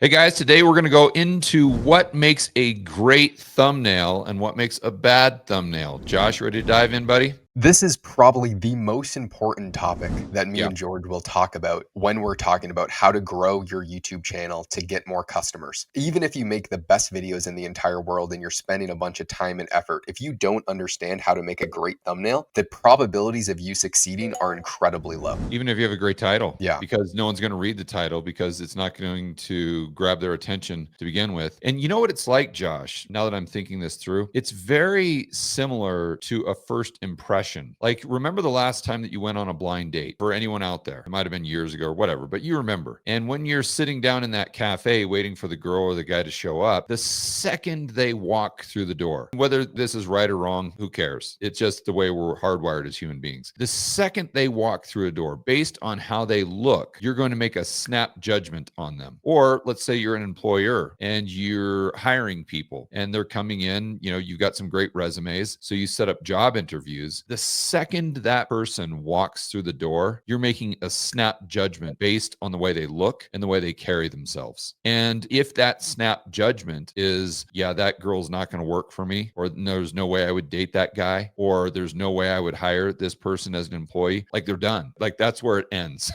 Hey guys, today we're going to go into what makes a great thumbnail and what makes a bad thumbnail. Josh, ready to dive in, buddy? This is probably the most important topic that me Yeah. and George will talk about when we're talking about how to grow your YouTube channel to get more customers. Even if you make the best videos in the entire world and you're spending a bunch of time and effort, if you don't understand how to make a great thumbnail, the probabilities of you succeeding are incredibly low. Even if you have a great title, Yeah. because no one's going to read the title because it's not going to grab their attention to begin with. And you know what it's like, Josh, now that I'm thinking this through? It's very similar to a first impression. Like, remember the last time that you went on a blind date? For anyone out there, it might have been years ago or whatever, but you remember. And when you're sitting down in that cafe waiting for the girl or the guy to show up, the second they walk through the door, whether this is right or wrong, who cares? It's just the way we're hardwired as human beings. The second they walk through a door, based on how they look, you're going to make a snap judgment on them. Or let's say you're an employer and you're hiring people and they're coming in, you've got some great resumes. So you set up job interviews. The second that person walks through the door, you're making a snap judgment based on the way they look and the way they carry themselves. And if that snap judgment is, yeah, that girl's not going to work for me, or there's no way I would date that guy, or there's no way I would hire this person as an employee, like they're done. Like that's where it ends.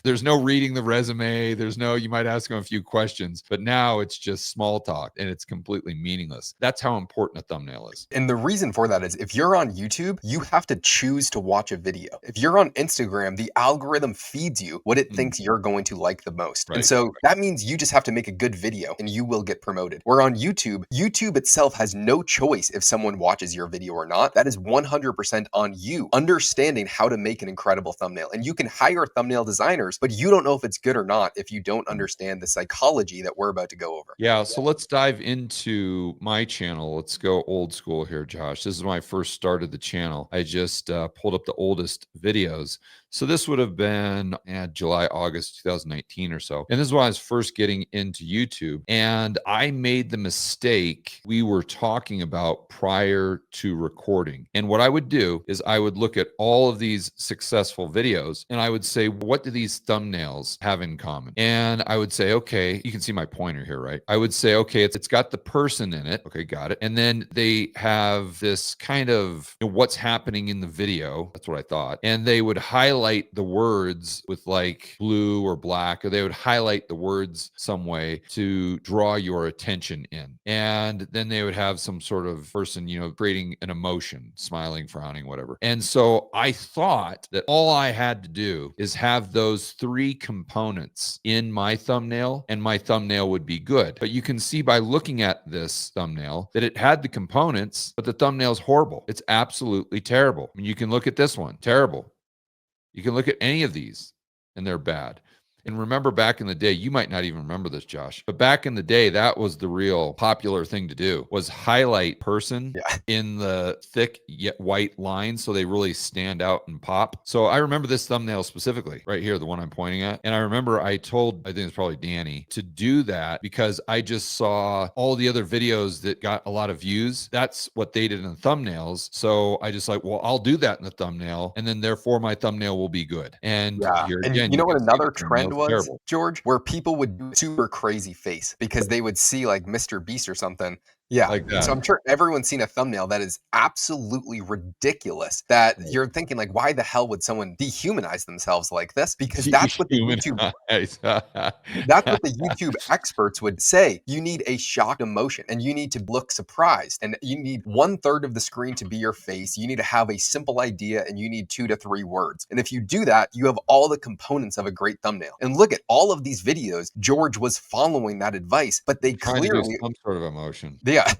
There's no reading the resume. You might ask them a few questions, but now it's just small talk and it's completely meaningless. That's how important a thumbnail is. And the reason for that is if you're on YouTube, you have to choose to watch a video. If you're on Instagram, the algorithm feeds you what it thinks you're going to like the most. And so that means you just have to make a good video and you will get promoted. Where on YouTube, YouTube itself has no choice if someone watches your video or not. That is 100% on you understanding how to make an incredible thumbnail. And you can hire thumbnail designers, but you don't know if it's good or not if you don't understand the psychology that we're about to go over. Yeah, so let's dive into my channel. Let's go old school here, Josh. This is when I first started the channel. I just pulled up the oldest videos. So this would have been July, August 2019 or so. And this is when I was first getting into YouTube. And I made the mistake we were talking about prior to recording. And what I would do is I would look at all of these successful videos and I would say, what do these thumbnails have in common? And I would say, okay, you can see my pointer here, right? I would say, okay, it's got the person in it. Okay, got it. And then they have this kind of what's happening in the video. That's what I thought. And they would highlight the words with like blue or black, or they would highlight the words some way to draw your attention in. And then they would have some sort of person, creating an emotion, smiling, frowning, whatever. And so I thought that all I had to do is have those three components in my thumbnail and my thumbnail would be good. But you can see by looking at this thumbnail that it had the components, but the thumbnail's horrible. It's absolutely terrible. I mean, you can look at this one, terrible. You can look at any of these and they're bad. And remember back in the day, you might not even remember this, Josh, but back in the day, that was the real popular thing to do, was highlight person in the thick yet white lines so they really stand out and pop. So I remember this thumbnail specifically right here, the one I'm pointing at. And I remember I think it's probably Danny, to do that because I just saw all the other videos that got a lot of views. That's what they did in the thumbnails. So I just like, well, I'll do that in the thumbnail and then therefore my thumbnail will be good. And here again, you know what can see another the trend was, terrible. George? Where people would do a super crazy face because they would see like Mr. Beast or something. Yeah. Like And so that. I'm sure everyone's seen a thumbnail that is absolutely ridiculous that Right. you're thinking like, why the hell would someone dehumanize themselves like this? Because that's what the YouTube Dehumanize. that's what the YouTube experts would say. You need a shocked emotion and you need to look surprised and you need 1/3 of the screen to be your face. You need to have a simple idea and you need 2 to 3 words. And if you do that, you have all the components of a great thumbnail. And look at all of these videos. George was following that advice, but they Trying to do clearly some sort of emotion. yeah,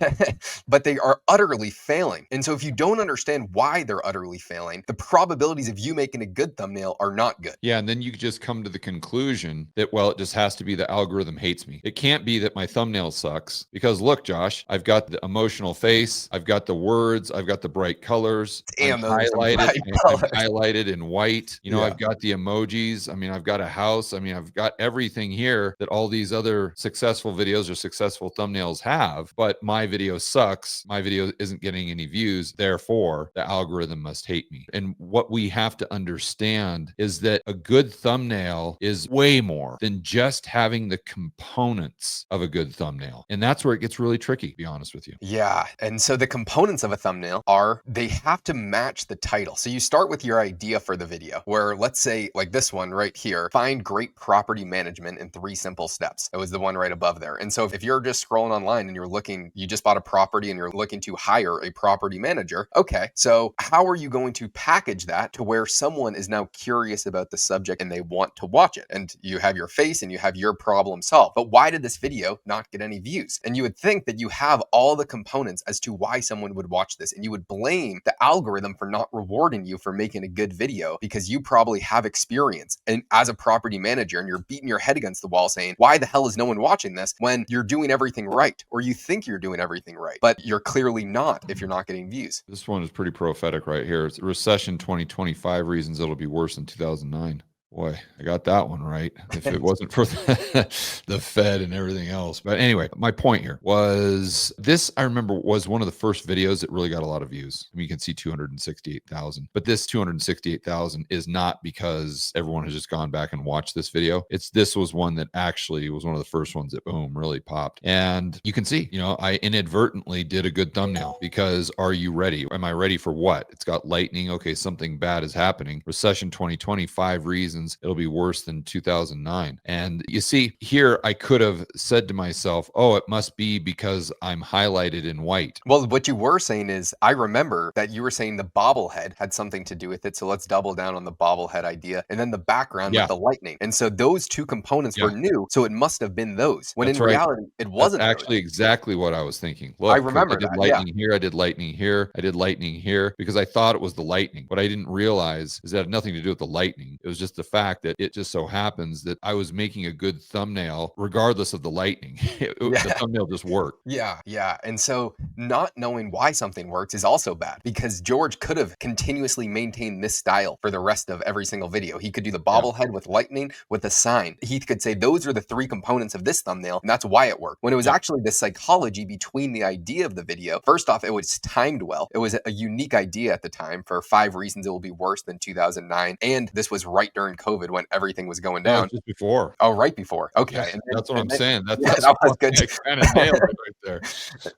but they are utterly failing. And so if you don't understand why they're utterly failing, the probabilities of you making a good thumbnail are not good. Yeah, and then you could just come to the conclusion that, well, it just has to be the algorithm hates me. It can't be that my thumbnail sucks because look, Josh, I've got the emotional face, I've got the words, I've got the bright colors, Damn, I'm those are some highlighted, bright I'm colors. highlighted in white. Yeah. I've got the emojis. I mean, I've got a house. I mean, I've got everything here that all these other successful videos or successful thumbnails have. But my video sucks, my video isn't getting any views, therefore the algorithm must hate me. And what we have to understand is that a good thumbnail is way more than just having the components of a good thumbnail. And that's where it gets really tricky, to be honest with you. Yeah. And so the components of a thumbnail are they have to match the title. So you start with your idea for the video, where let's say like this one right here, find great property management in 3 simple steps. It was the one right above there. And so if you're just scrolling online and you're looking, you just bought a property and you're looking to hire a property manager. Okay. So how are you going to package that to where someone is now curious about the subject and they want to watch it? And you have your face and you have your problem solved. But why did this video not get any views? And you would think that you have all the components as to why someone would watch this, and you would blame the algorithm for not rewarding you for making a good video because you probably have experience and as a property manager, and you're beating your head against the wall saying, why the hell is no one watching this when you're doing everything right, or you think you're doing everything right, but you're clearly not if you're not getting views. This one is pretty prophetic right here. It's recession 2025 reasons it'll be worse than 2009. Boy, I got that one right. If it wasn't for the Fed and everything else. But anyway, my point here was this, I remember, was one of the first videos that really got a lot of views. I mean, you can see 268,000. But this 268,000 is not because everyone has just gone back and watched this video. This was one that actually was one of the first ones that, boom, really popped. And you can see, I inadvertently did a good thumbnail because are you ready? Am I ready for what? It's got lightning. Okay, something bad is happening. Recession 2025 reasons it'll be worse than 2009. And you see here, I could have said to myself, oh, it must be because I'm highlighted in white. Well, what you were saying is, I remember that you were saying the bobblehead had something to do with it. So let's double down on the bobblehead idea. And then the background with the lightning. And so those 2 components were new. So it must have been those. When in reality, it wasn't. That's actually exactly what I was thinking. Look, I remember I did lightning here. I did lightning here. I did lightning here because I thought it was the lightning. What I didn't realize is that it had nothing to do with the lightning. It was just the fact that it just so happens that I was making a good thumbnail regardless of the lightning. The thumbnail just worked. Yeah. And so not knowing why something works is also bad, because George could have continuously maintained this style for the rest of every single video. He could do the bobblehead with lightning, with a sign. He could say those are the 3 components of this thumbnail, and that's why it worked. When it was actually the psychology between the idea of the video. First off, it was timed well. It was a unique idea at the time for 5 reasons it will be worse than 2009. And this was right during COVID when everything was going down. Just before. Oh, right before. Okay. Yes, that's what I'm saying. That was good. I kind of nailed it right there.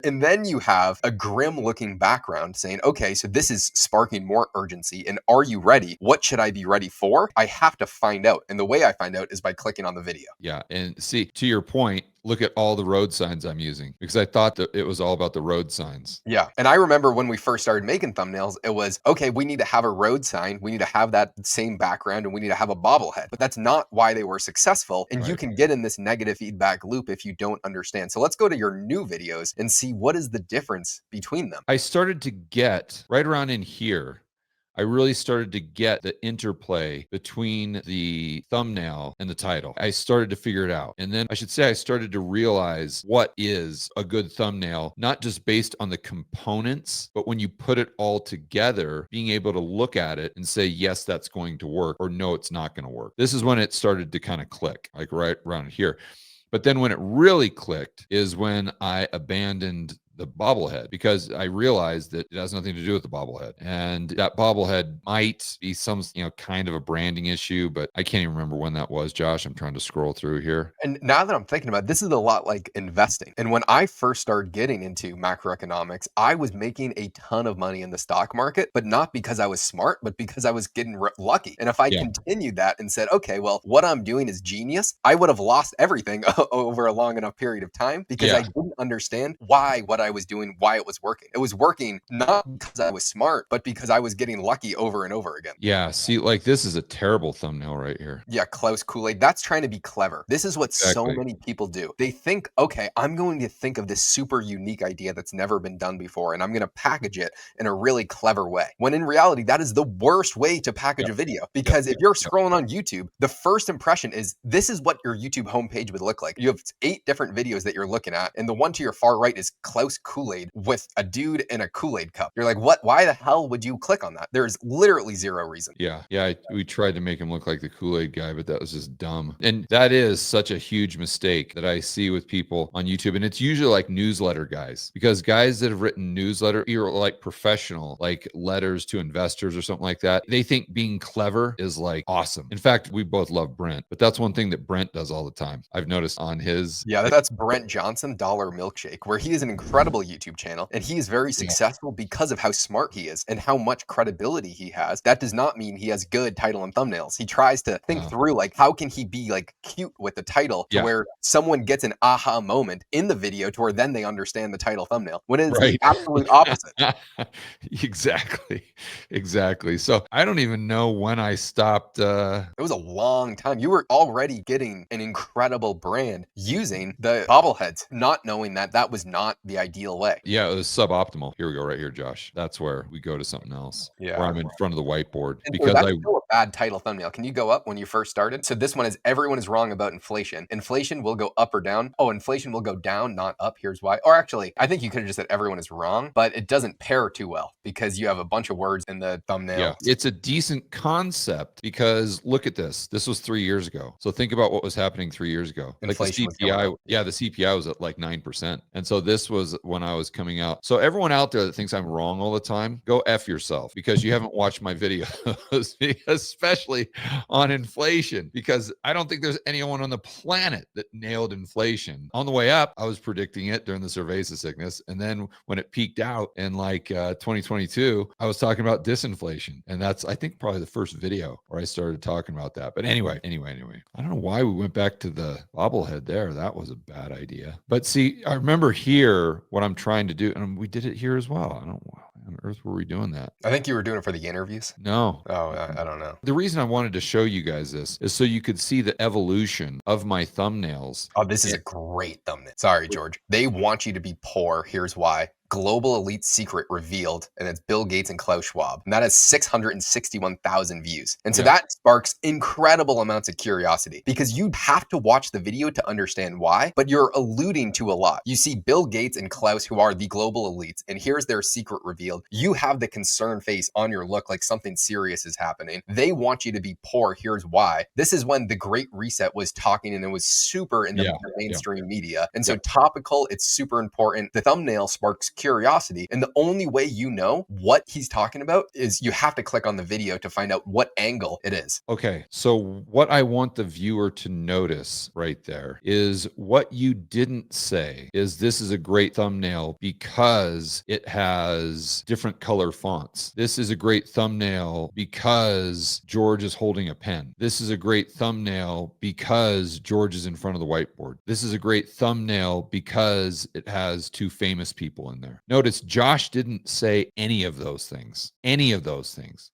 And then you have a grim looking background saying, okay, so this is sparking more urgency. And are you ready? What should I be ready for? I have to find out. And the way I find out is by clicking on the video. Yeah. And see, to your point, look at all the road signs I'm using because I thought that it was all about the road signs. Yeah. And I remember when we first started making thumbnails, it was, okay, we need to have a road sign. We need to have that same background and we need to have a bobblehead. But that's not why they were successful. And you can get in this negative feedback loop if you don't understand. So let's go to your new videos and see what is the difference between them. I started to get right around in here. I really started to get the interplay between the thumbnail and the title. I started to figure it out. And then I should say I started to realize what is a good thumbnail, not just based on the components, but when you put it all together, being able to look at it and say, yes, that's going to work, or no, it's not going to work. This is when it started to kind of click, like right around here. But then when it really clicked is when I abandoned the bobblehead because I realized that it has nothing to do with the bobblehead. And that bobblehead might be some, kind of a branding issue, but I can't even remember when that was, Josh. I'm trying to scroll through here. And now that I'm thinking about it, this is a lot like investing. And when I first started getting into macroeconomics, I was making a ton of money in the stock market, but not because I was smart, but because I was getting lucky. And if I continued that and said, okay, well, what I'm doing is genius, I would have lost everything over a long enough period of time because I didn't understand why what I was doing, why it was working. It was working not because I was smart, but because I was getting lucky over and over again. Yeah. See, like this is a terrible thumbnail right here. Yeah. Klaus Kool-Aid. That's trying to be clever. This is what so many people do. They think, okay, I'm going to think of this super unique idea that's never been done before, and I'm going to package it in a really clever way. When in reality, that is the worst way to package a video. Because if you're scrolling on YouTube, the first impression is this is what your YouTube homepage would look like. You have 8 different videos that you're looking at, and the one to your far right is Klaus Kool-Aid with a dude in a Kool-Aid cup. You're like, what? Why the hell would you click on that? There's literally zero reason. Yeah. We tried to make him look like the Kool-Aid guy, but that was just dumb. And that is such a huge mistake that I see with people on YouTube. And it's usually like newsletter guys, because guys that have written newsletter, or like professional, like letters to investors or something like that, they think being clever is like awesome. In fact, we both love Brent, but that's one thing that Brent does all the time. I've noticed on his. Yeah, that's Brent Johnson, Dollar Milkshake, where he is an incredible YouTube channel and he is very successful because of how smart he is and how much credibility he has. That does not mean he has good title and thumbnails. He tries to think through, like, how can he be like cute with the title to where someone gets an aha moment in the video to where then they understand the title thumbnail, when it's the absolute opposite. Exactly. So I don't even know when I stopped. It was a long time. You were already getting an incredible brand using the bobbleheads, not knowing that that was not the ideal way. Yeah, it was suboptimal. Here we go, right here, Josh. That's where we go to something else. Yeah, where I'm in front of the whiteboard, and because so that's still a bad title thumbnail. Can you go up when you first started? So this one is everyone is wrong about inflation. Inflation will go up or down. Oh, inflation will go down, not up. Here's why. Or actually, I think you could have just said everyone is wrong, but it doesn't pair too well because you have a bunch of words in the thumbnail. Yeah, it's a decent concept because look at this. This was 3 years ago. So think about what was happening 3 years ago. Inflation like the CPI, the CPI was at like 9%. And so this was when I was coming out. So everyone out there that thinks I'm wrong all the time, go F yourself, because you haven't watched my videos, especially on inflation, because I don't think there's anyone on the planet that nailed inflation. On the way up, I was predicting it during the cerveza sickness. And then when it peaked out in like 2022, I was talking about disinflation. And that's, I think, probably the first video where I started talking about that. But anyway, I don't know why we went back to the bobblehead there. That was a bad idea. But see, I remember here what I'm trying to do, and we did it here as well. I don't know. On earth were we doing that? I think you were doing it for the interviews. No. Oh, I don't know. The reason I wanted to show you guys this is so you could see the evolution of my thumbnails. Oh, this is a great thumbnail. Sorry, George. They want you to be poor. Here's why. Global elite secret revealed, and it's Bill Gates and Klaus Schwab. And that has 661,000 views. And so that sparks incredible amounts of curiosity because you have to watch the video to understand why, but you're alluding to a lot. You see Bill Gates and Klaus, who are the global elites, and here's their secret revealed. You have the concerned face on your look like something serious is happening. They want you to be poor. Here's why. This is when the Great Reset was talking, and it was super in the mainstream media. And so topical, it's super important. The thumbnail sparks curiosity. And the only way you know what he's talking about is you have to click on the video to find out what angle it is. Okay. So what I want the viewer to notice right there is what you didn't say is this is a great thumbnail because it has different color fonts. This is a great thumbnail because George is holding a pen. This is a great thumbnail because George is in front of the whiteboard. This is a great thumbnail because it has two famous people in there. Notice Josh didn't say any of those things.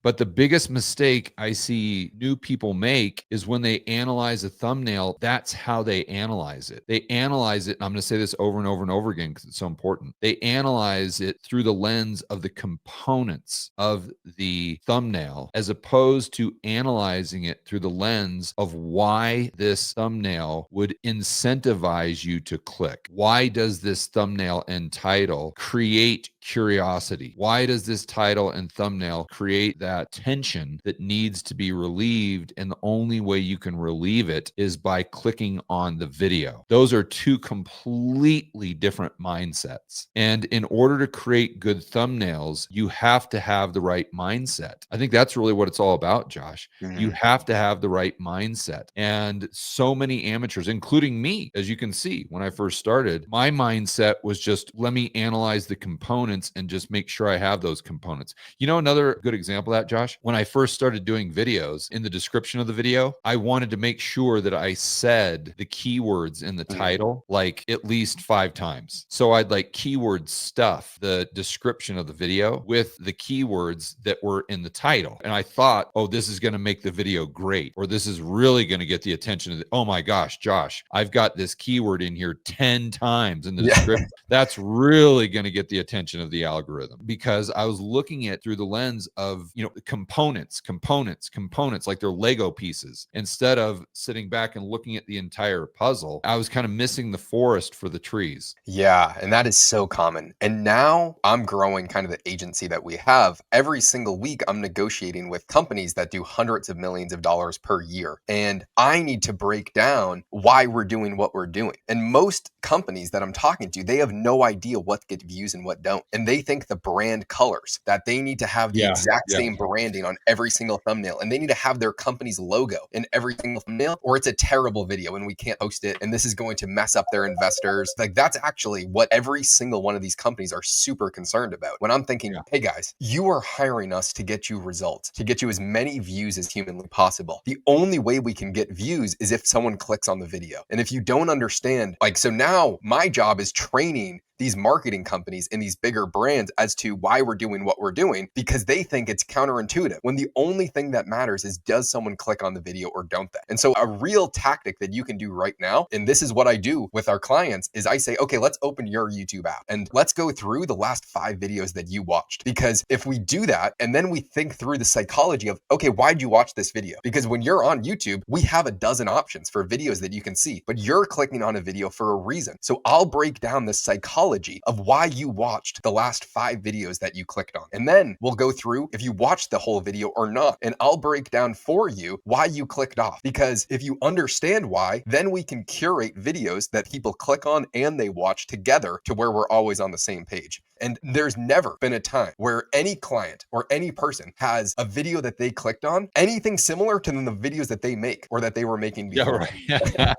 But the biggest mistake I see new people make is when they analyze a thumbnail, that's how they analyze it. They analyze it, and I'm going to say this over and over and over again because it's so important. They analyze it through the lens of the components of the thumbnail, as opposed to analyzing it through the lens of why this thumbnail would incentivize you to click. Why does this thumbnail and title create curiosity? Why does this title and thumbnail create that tension that needs to be relieved? And the only way you can relieve it is by clicking on the video. Those are two completely different mindsets. And in order to create good thumbnails, you have to have the right mindset. I think that's really what it's all about, Josh. You have to have the right mindset. And so many amateurs, including me, as you can see, when I first started, my mindset was just, let me analyze the components and just make sure I have those components. You know, another good example of that, Josh, when I first started doing videos, in the description of the video, I wanted to make sure that I said the keywords in the title like at least 5 times. So I'd like keyword stuff the description of the video with the keywords that were in the title. And I thought, oh, this is going to make the video great, or this is really going to get the attention of oh my gosh, Josh, I've got this keyword in here 10 times in the description. That's really going to get the attention of of the algorithm because I was looking at through the lens of, components, like they're Lego pieces. Instead of sitting back and looking at the entire puzzle, I was kind of missing the forest for the trees. Yeah, and that is so common. And now I'm growing kind of the agency that we have. Every single week, I'm negotiating with companies that do hundreds of millions of dollars per year. And I need to break down why we're doing what we're doing. And most companies that I'm talking to, they have no idea what get views and what don't. And they think the brand colors, that they need to have the exact same branding on every single thumbnail. And they need to have their company's logo in every single thumbnail, or it's a terrible video and we can't post it. And this is going to mess up their investors. Like, that's actually what every single one of these companies are super concerned about. When I'm thinking, hey guys, you are hiring us to get you results, to get you as many views as humanly possible. The only way we can get views is if someone clicks on the video. And if you don't understand, so now my job is training these marketing companies and these bigger brands as to why we're doing what we're doing, because they think it's counterintuitive when the only thing that matters is, does someone click on the video or don't they? And so a real tactic that you can do right now, and this is what I do with our clients, is I say, okay, let's open your YouTube app and let's go through the last 5 videos that you watched. Because if we do that and then we think through the psychology of, okay, why'd you watch this video? Because when you're on YouTube, we have a dozen options for videos that you can see, but you're clicking on a video for a reason. So I'll break down the psychology of why you watched the last 5 videos that you clicked on. And then we'll go through if you watched the whole video or not. And I'll break down for you why you clicked off. Because if you understand why, then we can curate videos that people click on and they watch together to where we're always on the same page. And there's never been a time where any client or any person has a video that they clicked on anything similar to the videos that they make or that they were making before. Yeah,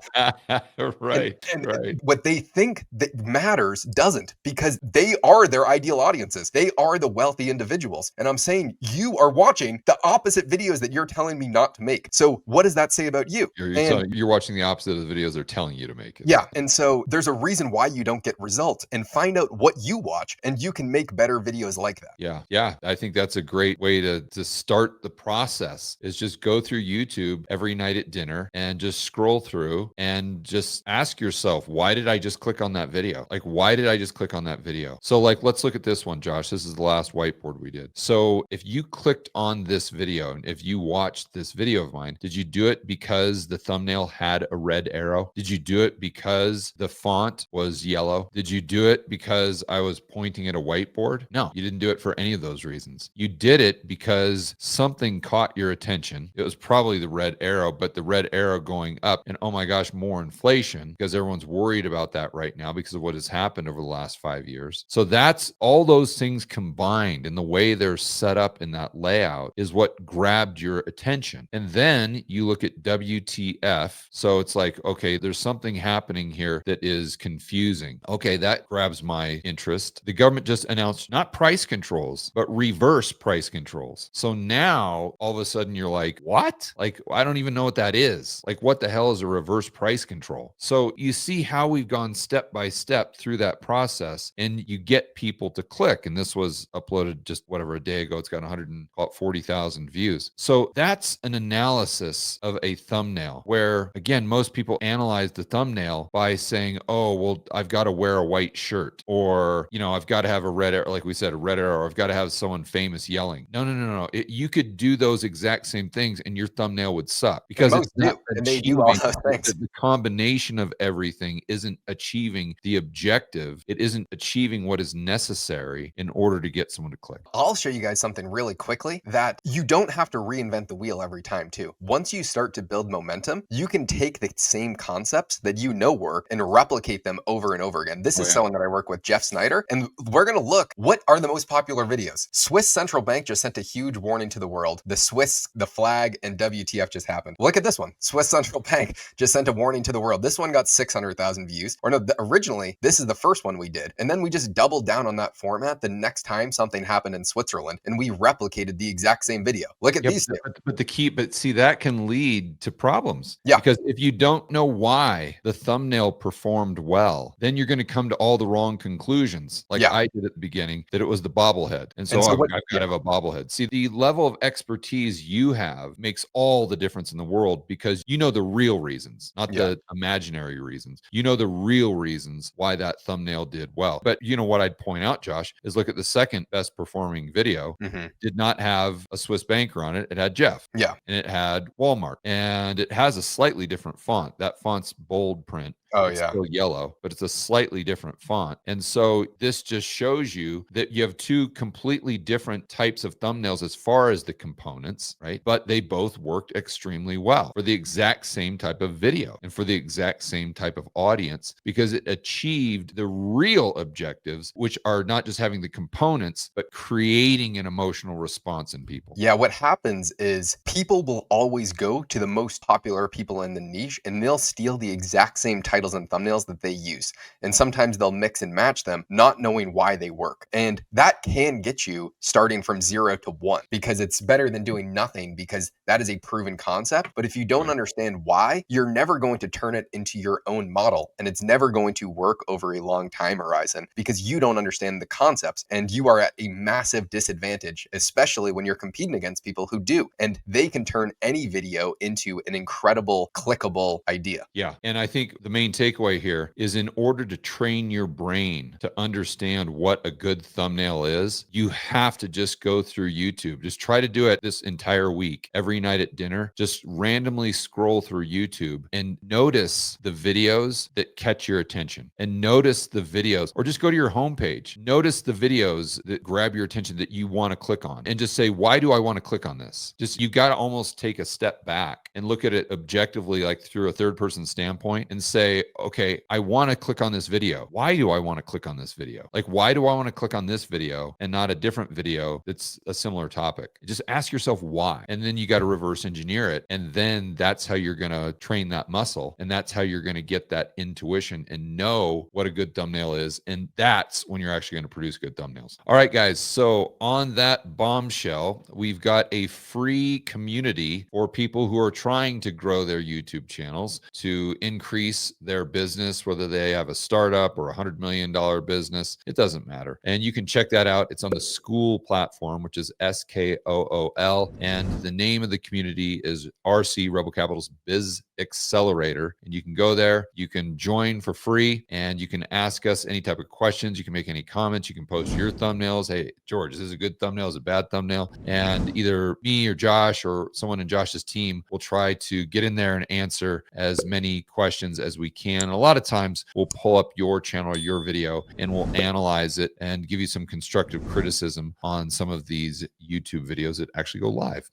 right. And what they think that matters doesn't, because they are their ideal audiences. They are the wealthy individuals. And I'm saying you are watching the opposite videos that you're telling me not to make. So what does that say about you? You're watching the opposite of the videos they're telling you to make. Yeah. And so there's a reason why you don't get results, and find out what you watch and you can make better videos like that. Yeah. I think that's a great way to start the process, is just go through YouTube every night at dinner and just scroll through and just ask yourself, why did I just click on that video? Like, why did I just click on that video? So let's look at this one, Josh. This is the last whiteboard we did. So if you clicked on this video, and if you watched this video of mine, did you do it because the thumbnail had a red arrow? Did you do it because the font was yellow? Did you do it because I was pointing at a whiteboard? No, you didn't do it for any of those reasons. You did it because something caught your attention. It was probably the red arrow, but the red arrow going up, and oh my gosh, more inflation, because everyone's worried about that right now because of what has happened over the last 5 years. So that's all those things combined, and the way they're set up in that layout is what grabbed your attention. And then you look at WTF. So it's like, okay, there's something happening here that is confusing. Okay, that grabs my interest. The government just announced not price controls, but reverse price controls. So now all of a sudden you're like, what? Like, I don't even know what that is. Like, what the hell is a reverse price control? So you see how we've gone step by step through that process, and you get people to click. And this was uploaded just a day ago. It's got 140,000 views. So that's an analysis of a thumbnail, where again, most people analyze the thumbnail by saying, oh, well, I've got to wear a white shirt, or, I've got to have a red arrow, like we said, a red arrow, or I've got to have someone famous yelling. No. You could do those exact same things and your thumbnail would suck, because it's not and they do all those things. The combination of everything isn't achieving the objective. It isn't achieving what is necessary in order to get someone to click. I'll show you guys something really quickly that you don't have to reinvent the wheel every time too. Once you start to build momentum, you can take the same concepts that work and replicate them over and over again. This is someone that I work with, Jeff Snyder, and we're going to look, what are the most popular videos? Swiss Central Bank just sent a huge warning to the world. The Swiss, the flag, and WTF just happened. Look at this one. Swiss Central Bank just sent a warning to the world. This one got 600,000 views. Or no, originally, this is the first one we did. And then we just doubled down on that format the next time something happened in Switzerland, and we replicated the exact same video. Look at these two. But see, that can lead to problems. Yeah. Because if you don't know why the thumbnail performed well, then you're going to come to all the wrong conclusions. Like, I did at the beginning, that it was the bobblehead. And so And so I've what got yeah. to have a bobblehead. See, the level of expertise you have makes all the difference in the world because you know the real reasons, not Yeah. the imaginary reasons. You know the real reasons why that thumbnail did well. But you know what I'd point out, Josh, is look at the second best performing video. Mhm. Did not have a Swiss banker on it. It had Jeff. Yeah. And it had Walmart. And it has a slightly different font. That font's bold print. Oh, It's yeah. still yellow, but it's a slightly different font. And so this just shows you that you have two completely different types of thumbnails as far as the components, right? But they both worked extremely well for the exact same type of video and for the exact same type of audience because it achieved the real objectives, which are not just having the components, but creating an emotional response in people. Yeah, what happens is people will always go to the most popular people in the niche and they'll steal the exact same titles and thumbnails that they use. And sometimes they'll mix and match them, not knowing why they work. And that can get you starting from 0 to 1 because it's better than doing nothing because that is a proven concept. But if you don't Right. understand why, you're never going to turn it into your own model and it's never going to work over a long time horizon because you don't understand the concepts and you are at a massive disadvantage, especially when you're competing against people who do. And they can turn any video into an incredible, clickable idea. Yeah. And I think the main takeaway here is in order to train your brain to understand what a good thumbnail is, you have to just go through YouTube. Just try to do it this entire week, every night at dinner. Just randomly scroll through YouTube and notice the videos that catch your attention and notice the videos, or just go to your homepage. Notice the videos that grab your attention that you want to click on and just say, why do I want to click on this? Just, you got to almost take a step back and look at it objectively, like through a third person standpoint and say, okay, I want to click on this video. Why do I want to click on this video? Like, why do I want to click on this video and not a different video that's a similar topic? Just ask yourself why. And then you got to reverse engineer it. And then that's how you're going to train that muscle. And that's how you're going to get that intuition and know what a good thumbnail is. And that's when you're actually going to produce good thumbnails. All right, guys. So on that bombshell, we've got a free community for people who are trying to grow their YouTube channels to increase their business, whether they have a startup or $100 million business, it doesn't matter. And you can check that out. It's on the Skool platform, which is SKOOL. And the name of the community is RC Rebel Capital's Biz Accelerator. And you can go there, you can join for free, and you can ask us any type of questions. You can make any comments. You can post your thumbnails. Hey, George, is this a good thumbnail? Is it a bad thumbnail? And either me or Josh or someone in Josh's team will try to get in there and answer as many questions as we can. And a lot of times we'll pull up your channel or your video and we'll analyze it and give you some constructive criticism on some of these YouTube videos that actually go live.